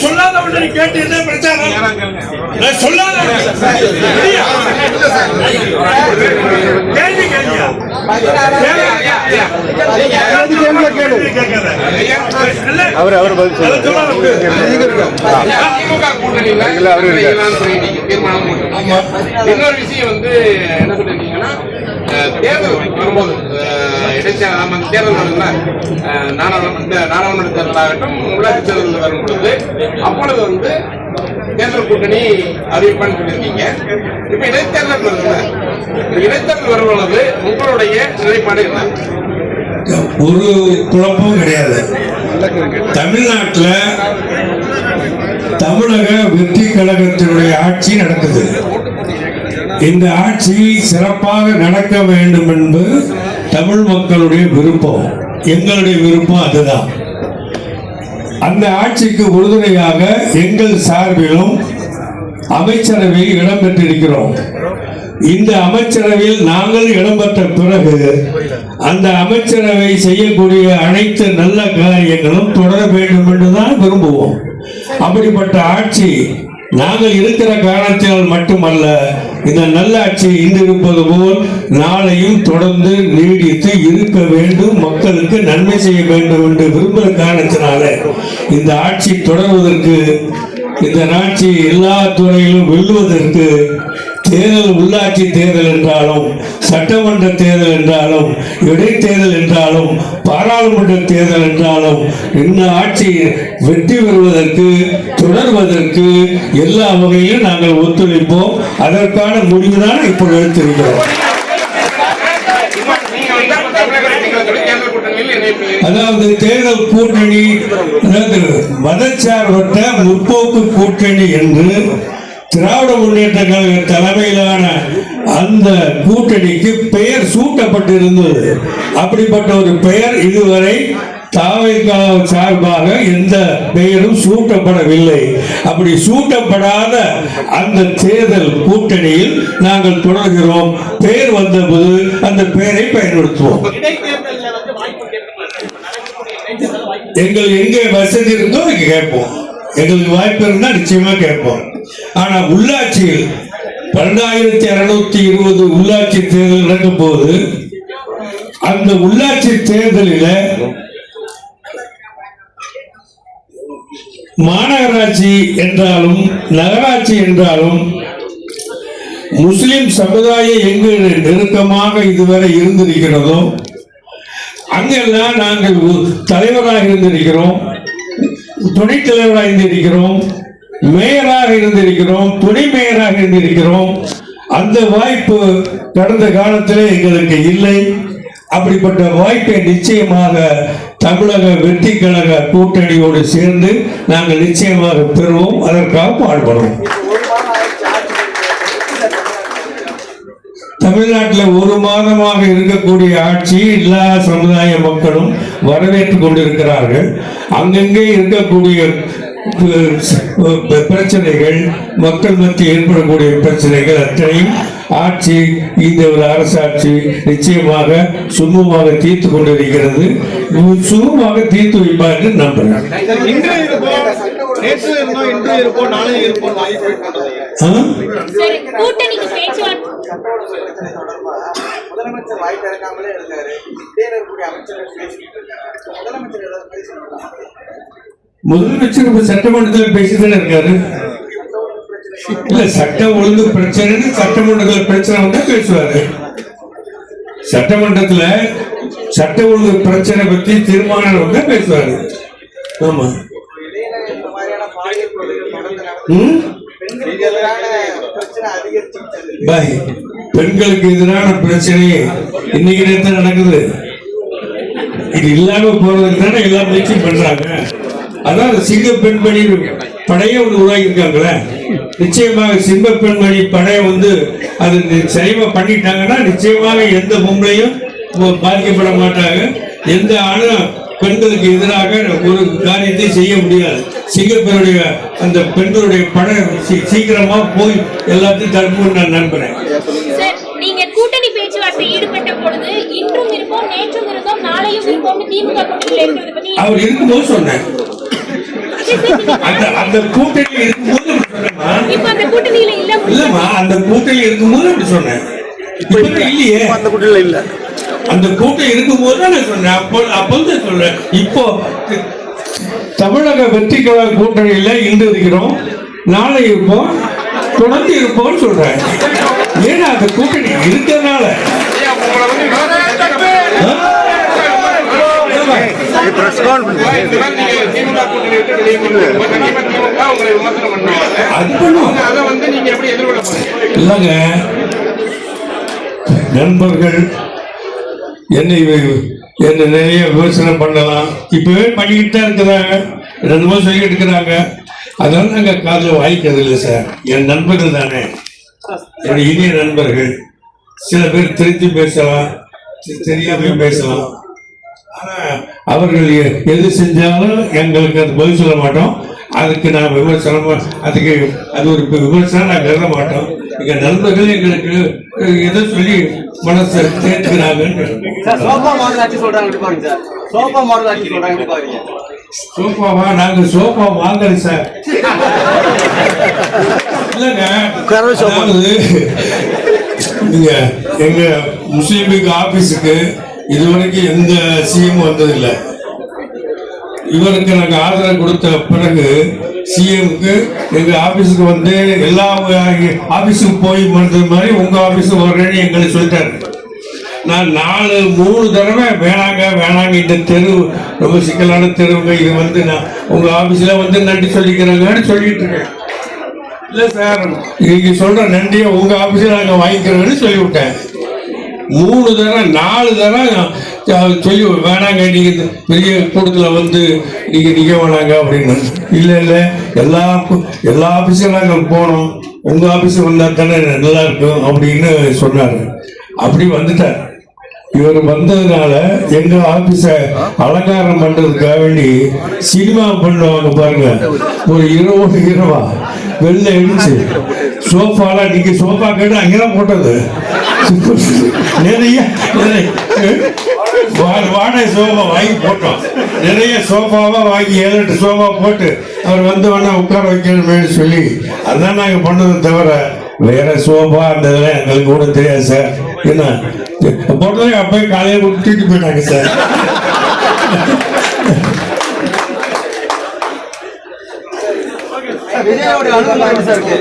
சொல்லாத ஒன்று கேட்டு என்ன பிரச்சாரம் சொல்லாத கேள்வி கேள்வியா அவர் இன்னொரு விஷயம் வந்து என்ன சொல்லிருக்கீங்கன்னா தேர்தல் வரும்போது தேர்தல் நடந்த நாடாளுமன்ற தேர்தலாகட்டும் உள்ளாட்சி தேர்தல் வரும் பொழுது அப்பொழுது வந்து தேர்தல் கூட்டணி அறிவிப்பான்னு சொல்லியிருக்கீங்க. இப்ப இடைத்தேர்தல் வருதுல்ல, இடைத்தேர்தல் வரும் பொழுது உங்களுடைய நிலைப்பாடு என்ன? ஒரு குழப்பமும் கிடையாது. தமிழ்நாட்டில் தமிழக வெற்றி கழகத்தினுடைய ஆட்சி நடக்குது. இந்த ஆட்சி சிறப்பாக நடக்க வேண்டும் என்பது தமிழ் மக்களுடைய விருப்பம், எங்களுடைய விருப்பம் அதுதான். அந்த ஆட்சிக்கு உறுதுணையாக எங்கள் சார்பிலும் அமைச்சரவையில் இடம்பெற்றிருக்கிறோம். இந்த அமைச்சரவையில் நாங்கள் இடம்பெற்ற பிறகு அந்த அமைச்சரவை செய்யக்கூடிய அனைத்து நல்ல காரியங்களும் தொடர வேண்டும் என்றுதான் விரும்புவோம். அப்படிப்பட்ட ஆட்சி நாங்கள் இருக்கிற காரணத்தினால் மட்டுமல்ல, இந்த நல்லாட்சி இன்று இருப்பது போல் நாளையும் தொடர்ந்து நீடித்து இருக்க வேண்டும், மக்களுக்கு நன்மை செய்ய வேண்டும் என்று விரும்புகிற காரணத்தினால இந்த ஆட்சி தொடர்வதற்கு, இந்த ஆட்சி எல்லா துறையிலும் வெல்லுவதற்கு தேர்தல், உள்ளாட்சி தேர்தல் என்றாலும், சட்டமன்ற தேர்தல் என்றாலும், இடைத்தேர்தல் என்றாலும், பாராளுமன்ற தேர்தல் என்றாலும், இந்த ஆட்சி வெற்றி பெறுவதற்கு, தொடர்வதற்கு எல்லா வகையிலும் நாங்கள் ஒத்துழைப்போம். அதற்கான முடிவுதான் இப்போது எடுத்திருக்கிறோம். அதாவது தேர்தல் கூட்டணி, மதச்சார்பற்ற முற்போக்கு கூட்டணி என்று திராவிட முன்னேற்ற கழக தலைமையிலான அந்த கூட்டணிக்கு பெயர் சூட்டப்பட்டிருந்தது. அப்படிப்பட்ட ஒரு பெயர் இதுவரை தாவேகா சார்பாக எந்த பெயரும் சூட்டப்படவில்லை. அப்படி சூட்டப்படாத அந்த தேர்தல் கூட்டணியில் நாங்கள் தொடர்கிறோம். பெயர் வந்தபோது அந்த பெயரை பயன்படுத்துவோம். எங்களுக்கு எங்கே வசதி இருந்தோ அங்கே கேட்போம். எங்களுக்கு வாய்ப்பு இருந்தால் நிச்சயமா கேட்போம். ஆனா உள்ளாட்சியில் 12,620 உள்ளாட்சி தேர்தல் நடக்கும் போது அந்த உள்ளாட்சி தேர்தலில் மாநகராட்சி என்றாலும் நகராட்சி என்றாலும் முஸ்லிம் சமுதாயம் எங்கு நெருக்கமாக இதுவரை இருந்திருக்கிறதோ அங்கெல்லாம் நாங்கள் தலைவராக இருந்திருக்கிறோம், துணைத் தலைவராக இருந்திருக்கிறோம், மேயராக இருந்திருக்கிறோம், துணை மேயராக இருந்திருக்கிறோம். அந்த வாய்ப்பு கடந்த காலத்திலே எங்களுக்கு இல்லை. அப்படிப்பட்ட வாய்ப்பை நிச்சயமாக தமிழக வெற்றி கழக கூட்டணியோடு சேர்ந்து நாங்கள் நிச்சயமாக பெறுவோம். அதற்காக பாடுபடுவோம். தமிழ்நாட்டில் ஒரு மாதமாக இருக்கக்கூடிய ஆட்சி எல்லா சமுதாய மக்களும் வரவேற்றுக் கொண்டிருக்கிறார்கள். அங்கங்கே இருக்கக்கூடிய பிரச்சனைகள், மக்கள் மத்தியில் ஏற்படக்கூடிய பிரச்சனைகள் அத்தனையும் ஆட்சி, இந்த ஒரு அரசாட்சி நிச்சயமாக சுமூகமாக தீர்த்து கொண்டிருக்கிறது. சுமூகமாக தீர்த்து வைப்பார் என்று நம்புகிறேன். முதலமைச்சர் சட்டமன்றத்தில் பேசிதான் இருக்காரு. இல்ல, சட்டம் ஒழுங்கு பிரச்சனை, சட்டமன்றத்தில் பிரச்சனை வந்தா பேசுவாரு. சட்டமன்றத்துல சட்ட ஒழுங்கு பிரச்சனை பத்தி தீர்மானம் வந்தா பேசுவாரு. ஆமா, பெண்களுக்கு எதிரான பிரச்சனை இன்னைக்கு நேரத்தில் நடக்குது. இது இல்லாம போறதுக்கு தானே எல்லா முயற்சியும் பண்றாங்க. அதான் சிங்க பெண்மணி படையை ஒன்று உருவாக்கி இருக்காங்களே, நிச்சயமாக சிங்க பெண்மணி படையை அது சரிவா பண்ணிட்டாங்கன்னா நிச்சயமாக எந்த பொம்பளையும் பாதிக்கப்பட மாட்டாங்க. எந்த ஆணும் பெண்களுக்கு எதிராக ஒரு காரியத்தை செய்ய முடியாது. சிங்கப்பெண்ணுடைய அந்த பெண்களுடைய படை சீக்கிரமா போய் எல்லாத்தையும் தடுப்பு நான் நம்புறேன். நீங்க கூட்டணி பேச்சுவார்த்தை ஈடுபட்ட பொழுது இன்றும் இருப்போம், நேற்றும் இருந்தோம், நாளையும் இருப்போம் திமுக கூட்டணியில் இருக்கிறது பத்தி அவர் இருக்கும்போது சொன்னேன். சேர்த்தீங்க. அந்த கூட்டணி இருக்கும்போது அப்படி சொன்னேம்மா. இப்ப அந்த கூட்டணியில இல்ல. இல்லம்மா, அந்த கூட்டணி இருக்கும்போது அப்படி சொன்னேன். இப்ப இல்லையே, அந்த குட்டில இல்ல. அந்த கூட்டம் இருக்கும்போது தான் நான் சொன்னேன். அப்போது சொல்றேன். இப்போ தமிழக வெற்றி கழக கூட்டணியில இன்று இருக்கிறோம், நாளை இருப்போம், தொடர்ந்து இருப்போம்னு சொல்றேன். ஏன்னா அந்த கூட்டணி இருக்கிறதுனால ஐயா, உங்களை வந்து பிரஸ் கான்ஃபரன்ஸ் இந்த மாதிரி நீங்க திமுக கூட்டணி விட்டு வெளியே கொண்டு வரும்போது கண்டிப்பா திமுக உங்களை விமர்சனம் பண்ணுவாங்க. அது பண்ணுவோம். அதை வந்து நீங்க எப்படி எதிர்கொள்ள போறீங்க? இல்லைங்க, நண்பர்கள் என்னை நிறைய விமர்சனம் பண்ணலாம், இப்பவே பண்ணிக்கிட்டு தான் இருக்கிறாங்க, 2 மாதம் சொல்லிக்கிட்டு இருக்கிறாங்க. அதனால நாங்கள் காதில் வாங்கிக்கிறது இல்லை சார். என் நண்பர்கள் தானே, என்னுடைய இனிய நண்பர்கள். சில பேர் தெரிஞ்சு பேசலாம், தெரியாம பேசலாம். ஆனா அவர்கள் எது செஞ்சாலும் எங்களுக்கு அது பதில் சொல்ல மாட்டோம். அதுக்கு நான் விமர்சனம், அதுக்கு அது ஒரு விமர்சனம் நான் கருத மாட்டோம். எங்க நண்பர்கள் எங்களுக்கு எதை சொல்லி மனசை தேர்த்துக்கிறாங்கன்னு. சோஃபா மாடல் ஆட்சி சொல்றாங்க எப்படி பாருங்க சார்? சோஃபா மாடல் ஆட்சி சொல்றாங்க எப்படி பாருங்க? சோஃபாவா? நாங்க சோஃபா வாங்கல சார். இல்லங்க, அதாவது நீங்க எங்க முஸ்லீம் லீக் ஆபீஸுக்கு இதுவரைக்கும் எந்த சிஎம் வந்ததில்லை. இவருக்கு நாங்க ஆதரவு கொடுத்த பிறகு சிஎம்க்கு எங்க ஆபீஸுக்கு வந்து எல்லா ஆபீஸுக்கு போய் வந்தது மாதிரி உங்க ஆபீஸுக்கு வர்றேன்னு எங்களுக்கு சொல்லிட்டாரு. நான் 3 தடவை வேணாங்க இந்த தெரு ரொம்ப சிக்கலான தெருவுங்க, இது வந்து நான் உங்க ஆபீஸ்ல வந்து நன்றி சொல்லிக்கிறேங்கன்னு சொல்லிட்டு இருக்கேன். இல்ல சார், நீங்க சொல்ற நன்றியை உங்க ஆபீஸ்ல நாங்க வாங்கிக்கிறோம்னு சொல்லிவிட்டேன். 3 தடவை 4 தடவை சொல்லி வேணாங்க, நீங்க பெரிய கூட்டத்தில் வந்து நீங்க நிக்க வேணாங்க அப்படின்னு. இல்ல எல்லா ஆபீஸும் நாங்கள் போனோம், உங்க ஆபீஸ் வந்தா தானே நல்லா இருக்கும் அப்படின்னு சொன்னாரு. அப்படி வந்துட்டார். இவர் வந்ததுனால எங்க ஆபீஸ அலங்காரம் பண்றதுக்காக வேண்டி சினிமா பண்ணுவாங்க பாருங்க, ஒரு இரவா வெளில அடிச்சு சோஃபாலாம், நீங்க சோஃபா கேட்டு அங்கதான் போட்டது. நிறைய வாடகை சோஃபா வாங்கி போட்டோம். நிறைய சோஃபாவா வாங்கி 7-8 சோஃபா போட்டு அவர் வந்து வேணா உட்கார வைக்கணும்னு சொல்லி அதான் நாங்க பண்ணதை தவிர வேற சோஃபா அந்த இதெல்லாம் எங்களுக்கு கூட தெரியாது சார். என்ன போட்டதே அப்பயே காலையில தூக்கிட்டு போயிட்டாங்க சார். விஜயோட அனுபவம் எப்படி சார் இருக்கு?